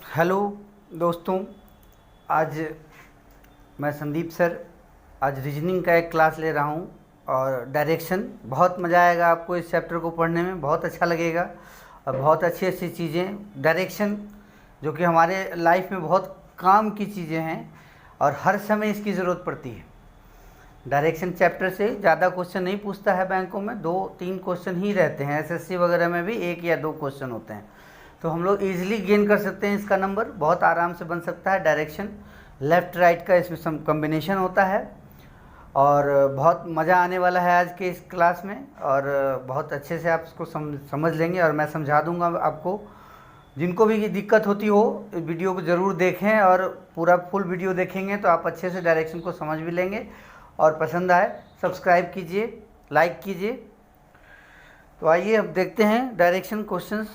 Hello दोस्तों, आज मैं संदीप सर आज रीजनिंग का एक क्लास ले रहा हूँ और डायरेक्शन। बहुत मज़ा आएगा आपको इस चैप्टर को पढ़ने में, बहुत अच्छा लगेगा और बहुत अच्छी अच्छी चीज़ें डायरेक्शन जो कि हमारे लाइफ में बहुत काम की चीज़ें हैं और हर समय इसकी ज़रूरत पड़ती है। डायरेक्शन चैप्टर से ज़्यादा क्वेश्चन नहीं पूछता है बैंकों में, 2-3 क्वेश्चन ही रहते हैं। एसएससी वगैरह में भी 1 या 2 क्वेश्चन होते हैं, तो हम लोग इजीली गेन कर सकते हैं। इसका नंबर बहुत आराम से बन सकता है। डायरेक्शन लेफ़्ट राइट का इसमें सम कम्बिनेशन होता है और बहुत मज़ा आने वाला है आज के इस क्लास में और बहुत अच्छे से आप इसको समझ लेंगे और मैं समझा दूंगा आपको। जिनको भी दिक्कत होती हो इस वीडियो को ज़रूर देखें और पूरा फुल वीडियो देखेंगे तो आप अच्छे से डायरेक्शन को समझ भी लेंगे और पसंद आए सब्सक्राइब कीजिए, लाइक कीजिए। तो आइए अब देखते हैं डायरेक्शन क्वेश्चंस।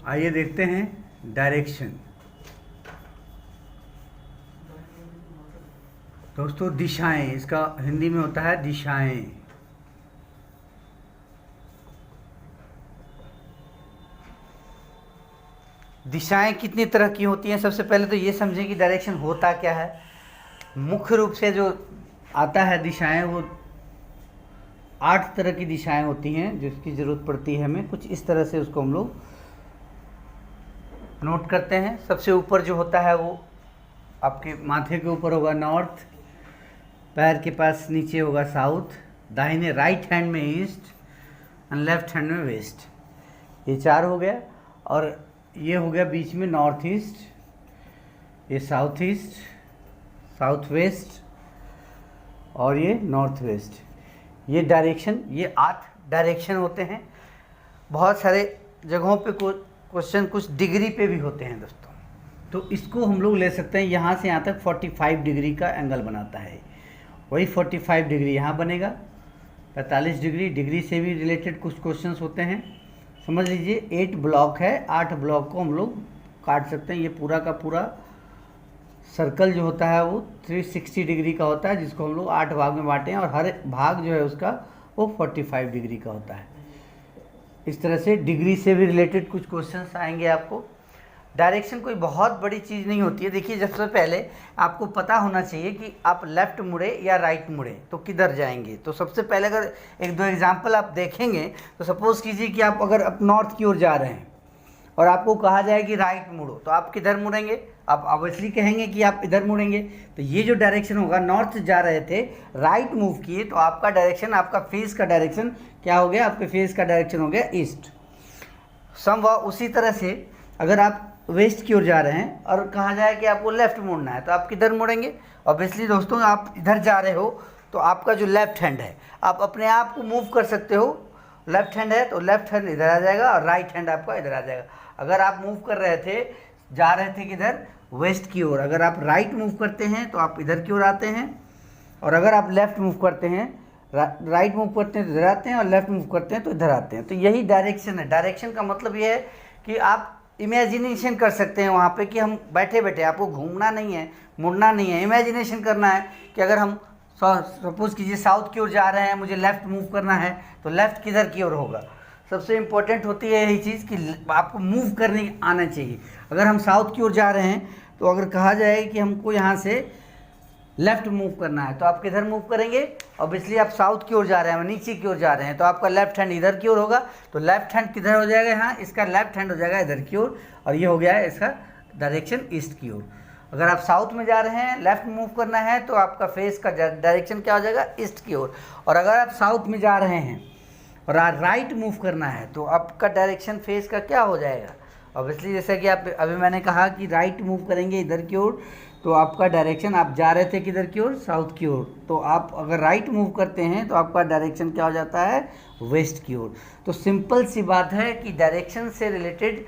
आइए देखते हैं डायरेक्शन। दोस्तों दिशाएं, इसका हिंदी में होता है दिशाएं। दिशाएं कितनी तरह की होती हैं, सबसे पहले तो ये समझें कि डायरेक्शन होता क्या है। मुख्य रूप से जो आता है दिशाएं, वो 8 तरह की दिशाएं होती हैं जिसकी ज़रूरत पड़ती है हमें। कुछ इस तरह से उसको हम लोग नोट करते हैं। सबसे ऊपर जो होता है वो आपके माथे के ऊपर होगा नॉर्थ, पैर के पास नीचे होगा साउथ, दाहिने राइट हैंड में ईस्ट और लेफ्ट हैंड में वेस्ट। ये 4 हो गया और ये हो गया बीच में नॉर्थ ईस्ट, ये साउथ ईस्ट, साउथ वेस्ट और ये नॉर्थ वेस्ट। ये डायरेक्शन, ये 8 डायरेक्शन होते हैं। बहुत सारे जगहों पे क्वेश्चन कुछ डिग्री पे भी होते हैं दोस्तों, तो इसको हम लोग ले सकते हैं। यहाँ से यहाँ तक 45 डिग्री का एंगल बनाता है, वही 45 डिग्री यहाँ बनेगा। 45 डिग्री से भी रिलेटेड कुछ क्वेश्चंस होते हैं। समझ लीजिए 8 ब्लॉक है, 8 ब्लॉक को हम लोग काट सकते हैं। ये पूरा का पूरा सर्कल जो होता है वो 360 डिग्री का होता है, जिसको हम लोग 8 भाग में बांटे हैं और हर भाग जो है उसका वो 45 डिग्री का होता है। इस तरह से डिग्री से भी रिलेटेड कुछ क्वेश्चंस आएंगे आपको। डायरेक्शन कोई बहुत बड़ी चीज़ नहीं होती है। देखिए, सबसे पहले आपको पता होना चाहिए कि आप लेफ़्ट मुड़े या राइट मुड़े तो किधर जाएंगे। तो सबसे पहले अगर 1-2 एग्जांपल आप देखेंगे तो सपोज़ कीजिए कि आप अगर आप नॉर्थ की ओर जा रहे हैं और आपको कहा जाए कि राइट मुड़ो, तो आप किधर मुड़ेंगे? आप ऑब्वियसली कहेंगे कि आप इधर मुड़ेंगे। तो ये जो डायरेक्शन होगा, नॉर्थ जा रहे थे, राइट मूव किए, तो आपका डायरेक्शन, आपका फेस का डायरेक्शन क्या हो गया? आपके फेस का डायरेक्शन हो गया ईस्ट। समवाय उसी तरह से अगर आप वेस्ट की ओर जा रहे हैं और कहा जाए कि आपको लेफ़्ट मुड़ना है, तो आप किधर मुड़ेंगे? ऑब्वियसली दोस्तों, आप इधर जा रहे हो तो आपका जो लेफ़्ट हैंड है, आप अपने आप को मूव कर सकते हो। लेफ़्ट हैंड है तो लेफ़्ट हैंड इधर आ जाएगा और राइट हैंड आपका इधर आ जाएगा। अगर आप मूव कर रहे थे, जा रहे थे किधर? वेस्ट की ओर, अगर आप राइट मूव करते हैं तो आप इधर की ओर आते हैं और अगर आप लेफ़्ट मूव करते हैं, राइट मूव करते हैं तो इधर आते हैं और लेफ़्ट मूव करते हैं तो इधर आते हैं। तो यही डायरेक्शन है। डायरेक्शन का मतलब ये है कि आप इमेजिनेशन कर सकते हैं वहाँ पे कि हम बैठे बैठे, आपको घूमना नहीं है, मुड़ना नहीं है, इमेजिनेशन करना है कि अगर हम सपोज़ कीजिए साउथ की ओर जा रहे हैं, मुझे लेफ़्ट मूव करना है, तो लेफ़्ट किधर की ओर होगा? सबसे इम्पोर्टेंट होती है यही चीज़ कि आपको मूव करने आना चाहिए। अगर हम साउथ की ओर जा रहे हैं तो अगर कहा जाए कि हमको यहाँ से लेफ़्ट मूव करना है, तो आप किधर मूव करेंगे? ऑब्वियसली आप साउथ की ओर जा रहे हैं, नीचे की ओर जा रहे हैं, तो आपका लेफ्ट हैंड इधर की ओर होगा। तो लेफ्ट हैंड किधर हो जाएगा? यहाँ इसका लेफ्ट हैंड हो जाएगा इधर की ओर और ये हो गया है इसका डायरेक्शन ईस्ट की ओर। अगर आप साउथ में जा रहे हैं, लेफ़्ट मूव करना है, तो आपका फेस का डायरेक्शन क्या हो जाएगा? ईस्ट की ओर। और अगर आप साउथ में जा रहे हैं और राइट मूव करना है, तो आपका डायरेक्शन फेस का क्या हो जाएगा? ऑब्वियसली जैसा कि आप अभी मैंने कहा कि राइट मूव करेंगे इधर की ओर, तो आपका डायरेक्शन, आप जा रहे थे किधर की ओर? साउथ की ओर। तो आप अगर राइट मूव करते हैं तो आपका डायरेक्शन क्या हो जाता है? वेस्ट की ओर। तो सिंपल सी बात है कि डायरेक्शन से रिलेटेड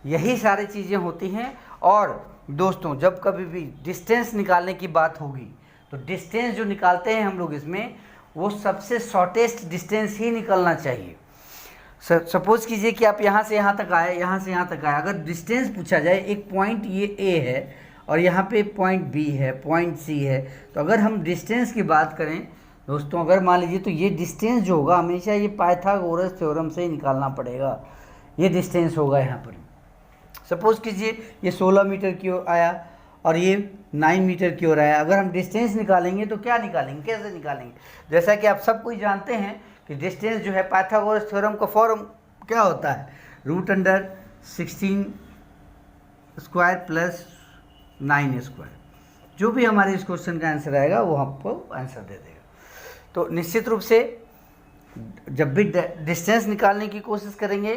यही सारी चीज़ें होती हैं। और दोस्तों, जब कभी भी डिस्टेंस निकालने की बात होगी तो डिस्टेंस जो निकालते हैं हम लोग इसमें, वो सबसे शॉर्टेस्ट डिस्टेंस ही निकलना चाहिए। सपोज़ कीजिए कि आप यहाँ से यहाँ तक आए, यहाँ से यहाँ तक आए। अगर डिस्टेंस पूछा जाए, एक पॉइंट ये ए है और यहाँ पे पॉइंट बी है, पॉइंट सी है, तो अगर हम डिस्टेंस की बात करें दोस्तों, अगर मान लीजिए, तो ये डिस्टेंस जो होगा हमेशा ये पाइथागोरस थ्योरम से ही निकालना पड़ेगा। ये डिस्टेंस होगा यहाँ पर। सपोज कीजिए ये 16 मीटर की ओर आया और ये 9 मीटर की ओर आया। अगर हम डिस्टेंस निकालेंगे तो क्या निकालेंगे, कैसे निकालेंगे? जैसा कि आप सब कोई जानते हैं कि डिस्टेंस जो है पाइथागोरस थ्योरम का फॉर्म क्या होता है, √16 स्क्वायर प्लस 9 स्क्वायर। जो भी हमारे इस क्वेश्चन का आंसर आएगा वो आपको आंसर दे देगा। तो निश्चित रूप से जब भी डिस्टेंस निकालने की कोशिश करेंगे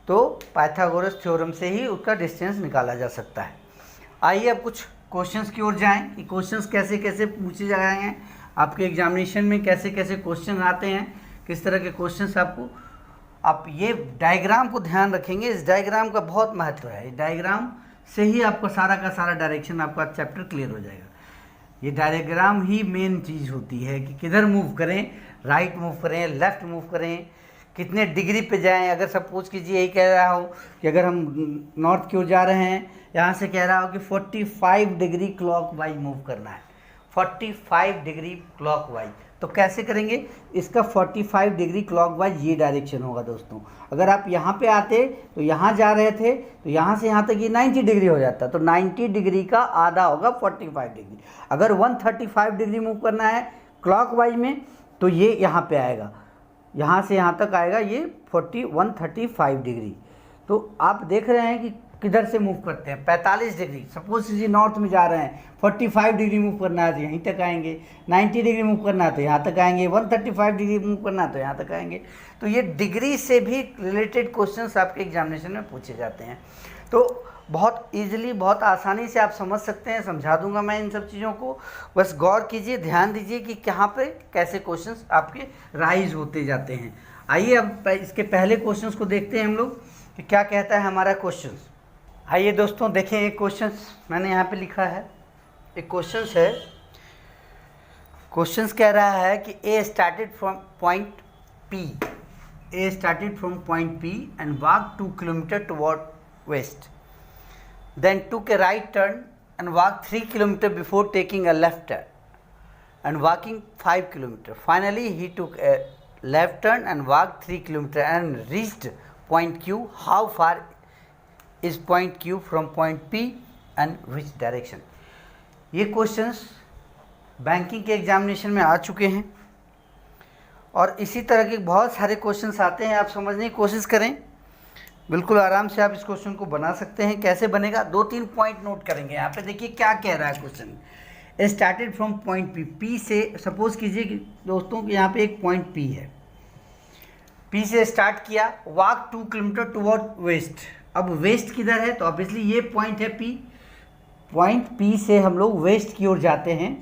तो पाइथागोरस थ्योरम से ही उसका डिस्टेंस निकाला जा सकता है। आइए अब कुछ क्वेश्चंस की ओर जाएं कि क्वेश्चंस कैसे कैसे पूछे जाएंगे, आपके एग्जामिनेशन में कैसे कैसे क्वेश्चन आते हैं, किस तरह के क्वेश्चंस आपको, आप ये डायग्राम को ध्यान रखेंगे। इस डायग्राम का बहुत महत्व है। इस डायग्राम से ही आपका सारा का सारा डायरेक्शन आपका चैप्टर क्लियर हो जाएगा। ये डायग्राम ही मेन चीज़ होती है कि किधर मूव करें, राइट मूव करें, लेफ्ट मूव करें, कितने डिग्री पे जाएं। अगर सपोज कीजिए यही कह रहा हो कि अगर हम नॉर्थ की ओर जा रहे हैं, यहाँ से कह रहा हो कि 45 डिग्री क्लॉकवाइज मूव करना है, 45 डिग्री क्लॉकवाइज, तो कैसे करेंगे? इसका 45 डिग्री क्लॉकवाइज ये डायरेक्शन होगा दोस्तों। अगर आप यहाँ पे आते तो यहाँ जा रहे थे तो यहाँ से यहाँ तक ये 90 डिग्री हो जाता, तो 90 डिग्री का आधा होगा 45 डिग्री। अगर 135 डिग्री मूव करना है क्लॉकवाइज में तो ये यहाँ पे आएगा, यहाँ से यहाँ तक आएगा ये 135 डिग्री। तो आप देख रहे हैं कि किधर से मूव करते हैं। 45 डिग्री, सपोज कीजिए नॉर्थ में जा रहे हैं, 45 डिग्री मूव करना है तो यहीं तक आएंगे, 90 डिग्री मूव करना है तो यहाँ तक आएंगे, 135 डिग्री मूव करना है तो यहाँ तक आएंगे। तो ये डिग्री से भी रिलेटेड क्वेश्चंस आपके एग्जामिनेशन में पूछे जाते हैं। तो बहुत ईजिली, बहुत आसानी से आप समझ सकते हैं, समझा दूंगा मैं इन सब चीज़ों को। बस गौर कीजिए, ध्यान दीजिए कि कहाँ पे कैसे क्वेश्चंस आपके राइज होते जाते हैं। आइए अब इसके पहले क्वेश्चंस को देखते हैं हम लोग कि क्या कहता है हमारा क्वेश्चन। आइए दोस्तों देखें, एक क्वेश्चंस मैंने यहाँ पे लिखा है, एक क्वेश्चंस है। क्वेश्चंस कह रहा है कि A started from point P, A started from point P and walk 2 kilometre toward west, then took a right turn and walked 3 kilometers before taking a left turn and walking 5 kilometers. Finally, he took a left turn and walked 3 kilometers and reached point Q. How far is point Q from point P and which direction? ये questions banking के examination में आ चुके हैं और इसी तरह के बहुत सारे क्वेश्चंस आते हैं। आप समझने की कोशिश करें, बिल्कुल आराम से आप इस क्वेश्चन को बना सकते हैं। कैसे बनेगा, 2-3 पॉइंट नोट करेंगे। यहाँ पे देखिए क्या कह रहा है question. Started from point P, P से सपोज कीजिए कि दोस्तों कि यहाँ पे एक पॉइंट पी है, पी से स्टार्ट किया, वॉक 2 किलोमीटर टुवर्ड वेस्ट। अब वेस्ट किधर है, तो ऑब्वियसली ये पॉइंट है पी, पॉइंट पी से हम लोग वेस्ट की ओर जाते हैं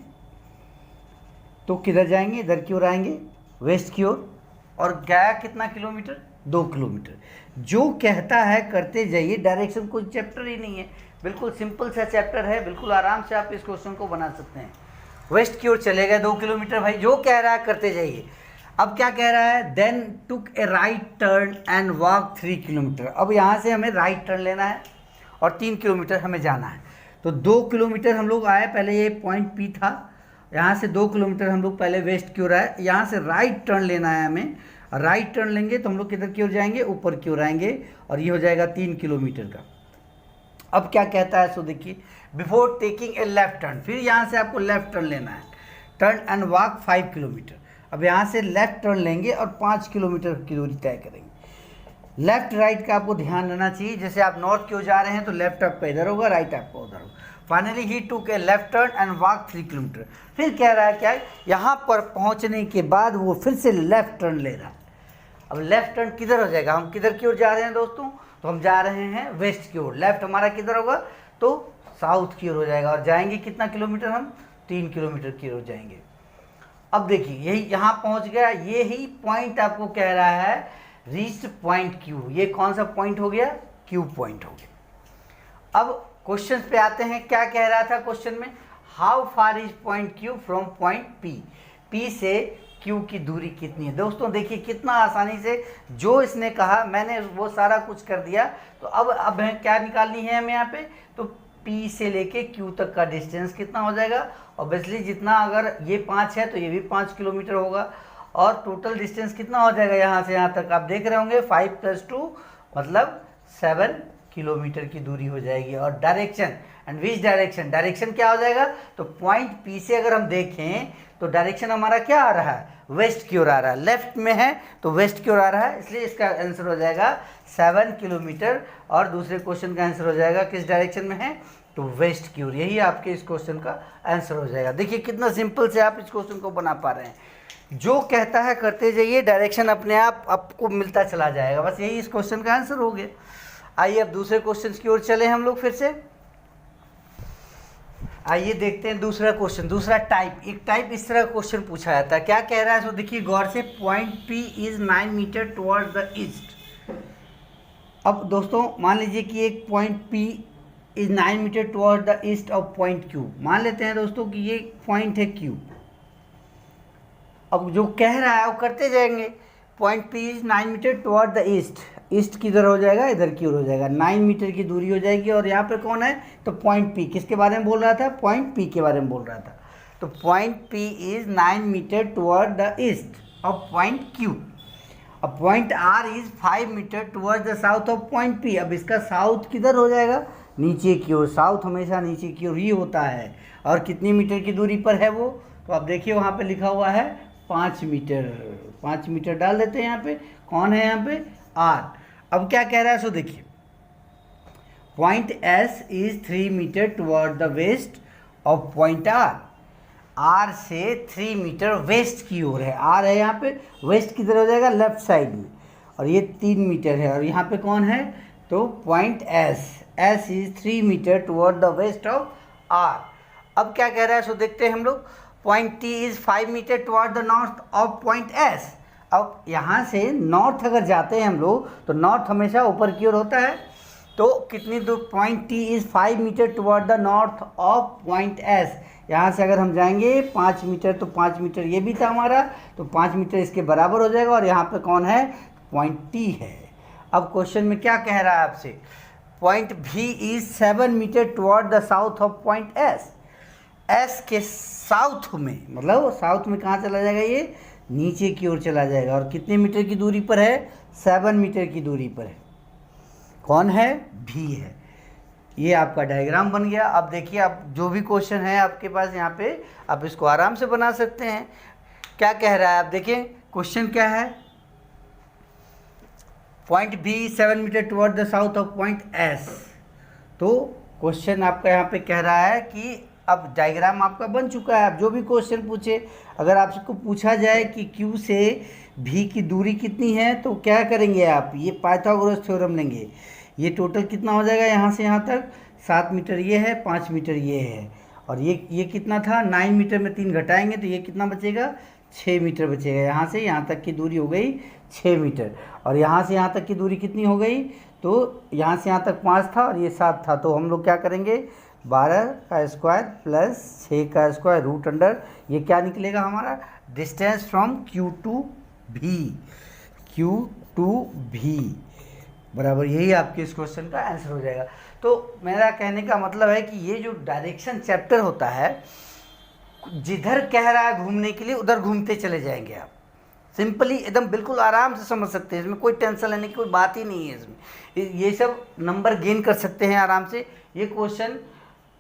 तो किधर जाएंगे, इधर की ओर आएंगे, वेस्ट की ओर। और गया कितना किलोमीटर, 2 किलोमीटर। जो कहता है करते जाइए, डायरेक्शन कोई चैप्टर ही नहीं है, बिल्कुल सिंपल सा चैप्टर है, बिल्कुल आराम से आप इस क्वेश्चन को बना सकते हैं। वेस्ट की ओर चले गए 2 किलोमीटर, भाई जो कह रहा है करते जाइए। अब क्या कह रहा है, then took a right turn and walk 3 kilometre. अब यहाँ से हमें राइट टर्न लेना है और 3 किलोमीटर हमें जाना है। तो 2 किलोमीटर हम लोग आए, पहले ये पॉइंट पी था, यहाँ से 2 किलोमीटर हम लोग पहले वेस्ट की ओर आए, यहाँ से राइट टर्न लेना है हमें। राइट टर्न लेंगे तो हम लोग किधर की ओर जाएंगे, ऊपर की ओर आएंगे और ये हो जाएगा 3 किलोमीटर का। अब क्या कहता है, सो देखिए, before taking a left turn, फिर यहाँ से आपको लेफ्ट टर्न लेना है, टर्न एंड वॉक 5 किलोमीटर। अब यहाँ से लेफ्ट टर्न लेंगे और 5 किलोमीटर की दूरी तय करेंगे। लेफ्ट राइट का आपको ध्यान रहना चाहिए, जैसे आप नॉर्थ की ओर जा रहे हैं तो लेफ्ट आपका इधर होगा, राइट आपका उधर होगा। Finally he took A left turn and walk 3 kilometre. फिर कह रहा है क्या, यहाँ पर पहुँचने के बाद वो फिर से लेफ्ट टर्न ले रहा है। अब लेफ्ट टर्न किधर हो जाएगा, हम किधर की ओर जा रहे हैं दोस्तों, तो हम जा रहे हैं वेस्ट की ओर। लेफ्ट हमारा किधर होगा, तो साउथ की ओर हो जाएगा। और जाएंगे कितना किलोमीटर, हम 3 किलोमीटर की ओर जाएंगे। अब देखिए यही यहाँ पहुँच गया, ये ही पॉइंट आपको कह रहा है रीच्ड पॉइंट क्यू। ये कौन सा पॉइंट हो गया, क्यू पॉइंट हो गया। अब क्वेश्चन पे आते हैं, क्या कह रहा था क्वेश्चन में, how far is point Q from point P, P से क्यू की दूरी कितनी है। दोस्तों देखिए कितना आसानी से जो इसने कहा मैंने वो सारा कुछ कर दिया। तो अब क्या निकालनी है हमें यहाँ पे, तो P से लेके Q तक का डिस्टेंस कितना हो जाएगा। ऑब्वियसली जितना, अगर ये 5 है तो ये भी 5 किलोमीटर होगा और टोटल डिस्टेंस कितना हो जाएगा यहाँ से यहाँ तक, आप देख रहे होंगे 5 + 2 मतलब 7 किलोमीटर की दूरी हो जाएगी। और direction, and which direction, direction क्या हो जाएगा, तो पॉइंट पी से अगर हम देखें तो डायरेक्शन हमारा क्या आ रहा है, वेस्ट की ओर आ रहा है, लेफ्ट में है तो वेस्ट की ओर आ रहा है, इसलिए इसका आंसर हो जाएगा 7 किलोमीटर। और दूसरे क्वेश्चन का आंसर हो जाएगा किस डायरेक्शन में है, तो वेस्ट की ओर। यही आपके इस क्वेश्चन का आंसर हो जाएगा। देखिए कितना सिंपल से आप इस क्वेश्चन को बना पा रहे हैं। जो कहता है करते जाइए, डायरेक्शन अपने आप आपको मिलता चला जाएगा। बस यही इस क्वेश्चन का आंसर हो गया। आइए अब दूसरे क्वेश्चन की ओर चले हम लोग फिर से। आइए देखते हैं दूसरा क्वेश्चन, दूसरा टाइप। एक टाइप इस तरह क्वेश्चन पूछा जाता है, क्या कह रहा है, सो देखिए गौर से, point P is 9 metre toward the east. अब दोस्तों मान लीजिए कि एक point P is 9 metre toward the east of point Q. मान लेते हैं दोस्तों कि ये पॉइंट है क्यू। अब जो कह रहा है वो करते जाएंगे। Point P is 9 metre toward the east, east किधर हो जाएगा, इधर की ओर हो जाएगा, 9 मीटर की दूरी हो जाएगी। और यहाँ पे कौन है, तो पॉइंट पी, किसके बारे में बोल रहा था, पॉइंट पी के बारे में बोल रहा था। तो point P is 9 metre toward the east of point Q. अब point R is 5 metre toward the south of point P. अब इसका साउथ किधर हो जाएगा, नीचे की ओर। साउथ हमेशा नीचे की ओर ही होता है। और कितनी मीटर की दूरी पर है वो, तो आप देखिए वहाँ पे लिखा हुआ है 5 मीटर। 5 मीटर डाल देते हैं यहाँ पे। कौन है यहाँ पे, आर। अब क्या कह रहा है, सो देखिए, point S is 3 metre toward the west of point R. R से 3 मीटर वेस्ट की ओर है। आर है यहाँ पे, वेस्ट किधर हो जाएगा, लेफ्ट साइड में। और ये 3 मीटर है। और यहाँ पे कौन है, तो point S. S is 3 metre toward the west of R. अब क्या कह रहा है, सो देखते हैं हम लोग। Point T is 5 metre toward the north of point S. अब यहाँ से नॉर्थ अगर जाते हैं हम लोग तो नॉर्थ हमेशा ऊपर की ओर होता है। तो कितनी दूर, point T is 5 metre toward the north of point S. यहाँ से अगर हम जाएंगे 5 मीटर, तो 5 मीटर ये भी था हमारा, तो 5 मीटर इसके बराबर हो जाएगा। और यहाँ पे कौन है, पॉइंट टी है। अब क्वेश्चन में क्या कह रहा है आपसे, point B is 7 metre toward the south of point S. S के साउथ में, मतलब साउथ में कहाँ चला जाएगा, ये नीचे की ओर चला जाएगा। और कितने मीटर की दूरी पर है, 7 मीटर की दूरी पर है। कौन है, भी है। ये आपका डायग्राम बन गया। अब देखिए, आप जो भी क्वेश्चन है आपके पास यहाँ पे, आप इसको आराम से बना सकते हैं। क्या कह रहा है, आप देखिए क्वेश्चन क्या है, point B 7 metre toward the south of point S. तो क्वेश्चन आपका यहाँ पे कह रहा है कि अब डायग्राम आपका बन चुका है। अब जो भी क्वेश्चन पूछे, अगर आपको पूछा जाए कि क्यू से भी की दूरी कितनी है, तो क्या करेंगे आप, ये पाइथागोरस थ्योरम लेंगे। ये टोटल कितना हो जाएगा, यहाँ से यहाँ तक 7 मीटर ये है, 5 मीटर ये है। और ये कितना था, 9 मीटर में 3 घटाएंगे तो ये कितना बचेगा, 6 मीटर बचेगा। यहाँ से यहाँ तक की दूरी हो गई 6 मीटर। और यहाँ से यहाँ तक की दूरी कितनी हो गई, तो यहाँ से यहाँ तक 5 था और ये 7 था। तो हम लोग क्या करेंगे, 12 का स्क्वायर प्लस 6 का स्क्वायर रूट अंडर, ये क्या निकलेगा हमारा, डिस्टेंस फ्रॉम क्यू टू भी। क्यू टू भी बराबर, यही आपके इस क्वेश्चन का आंसर हो जाएगा। तो मेरा कहने का मतलब है कि ये जो डायरेक्शन चैप्टर होता है, जिधर कह रहा है घूमने के लिए उधर घूमते चले जाएंगे आप। सिंपली एकदम बिल्कुल आराम से समझ सकते हैं, इसमें कोई टेंशन लेने की कोई बात ही नहीं है। इसमें ये सब नंबर गेन कर सकते हैं आराम से। ये क्वेश्चन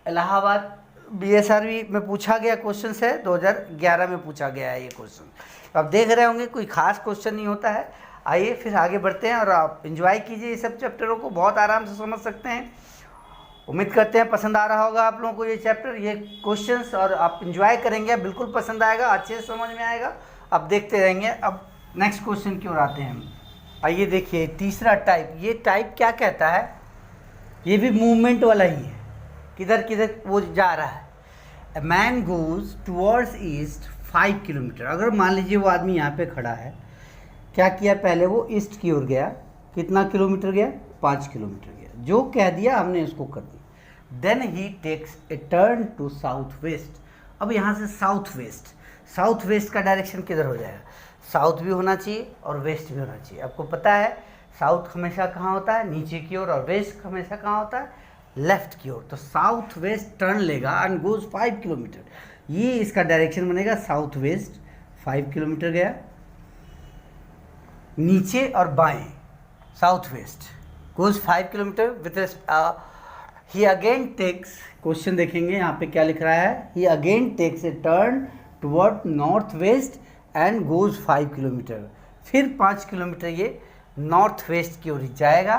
इलाहाबाद बीएसआरबी में पूछा गया क्वेश्चन है, 2011 में पूछा गया है ये क्वेश्चन। तो आप देख रहे होंगे कोई खास क्वेश्चन नहीं होता है। आइए फिर आगे बढ़ते हैं और आप एंजॉय कीजिए ये सब चैप्टरों को, बहुत आराम से समझ सकते हैं। उम्मीद करते हैं पसंद आ रहा होगा आप लोगों को ये चैप्टर, ये क्वेश्चंस, और आप एंजॉय करेंगे, बिल्कुल पसंद आएगा, अच्छे से समझ में आएगा, आप देखते रहेंगे। अब नेक्स्ट क्वेश्चन की ओर आते हैं हम। आइए देखिए तीसरा टाइप। ये टाइप क्या कहता है, ये भी मूवमेंट वाला ही है, किधर किधर वो जा रहा है। A man goes towards east 5 kilometre. अगर मान लीजिए वो आदमी यहाँ पे खड़ा है, क्या किया, पहले वो ईस्ट की ओर गया, कितना किलोमीटर गया, 5 किलोमीटर गया। जो कह दिया हमने उसको कर दिया। Then he takes a turn to south west. अब यहाँ से साउथ वेस्ट, साउथ वेस्ट का डायरेक्शन किधर हो जाएगा, साउथ भी होना चाहिए और वेस्ट भी होना चाहिए। आपको पता है साउथ हमेशा कहाँ होता है, नीचे की ओर, और वेस्ट हमेशा कहाँ होता है, लेफ्ट की ओर। तो साउथ वेस्ट टर्न लेगा एंड गोज 5 किलोमीटर। ये इसका डायरेक्शन बनेगा साउथ वेस्ट, 5 किलोमीटर गया, नीचे और बाएं, south west. goes 5 kilometre with he again takes, question देखेंगे यहाँ पे क्या लिख रहा है, he again takes a turn toward north west and goes 5 kilometre, फिर 5 किलोमीटर ये नॉर्थ वेस्ट की ओर जाएगा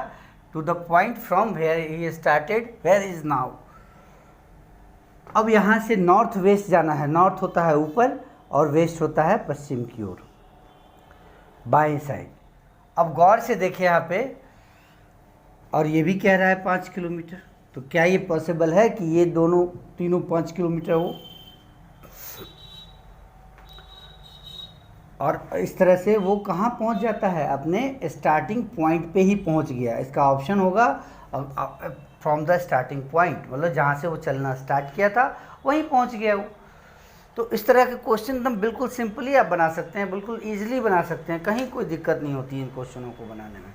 to the point from where he started where is now. अब यहाँ से नॉर्थ वेस्ट जाना है, नॉर्थ होता है ऊपर और वेस्ट होता है पश्चिम की ओर, बाएं साइड। अब गौर से देखिए यहाँ पे, और ये भी कह रहा है 5 किलोमीटर, तो क्या ये पॉसिबल है कि ये दोनों तीनों 5 किलोमीटर हो? और इस तरह से वो कहाँ पहुँच जाता है, अपने स्टार्टिंग पॉइंट पे ही पहुँच गया। इसका ऑप्शन होगा फ्रॉम द स्टार्टिंग पॉइंट, मतलब जहाँ से वो चलना स्टार्ट किया था वहीं पहुँच गया वो। तो इस तरह के क्वेश्चन एकदम बिल्कुल सिंपली आप बना सकते हैं, बिल्कुल ईजिली बना सकते हैं, कहीं कोई दिक्कत नहीं होती इन क्वेश्चनों को बनाने में।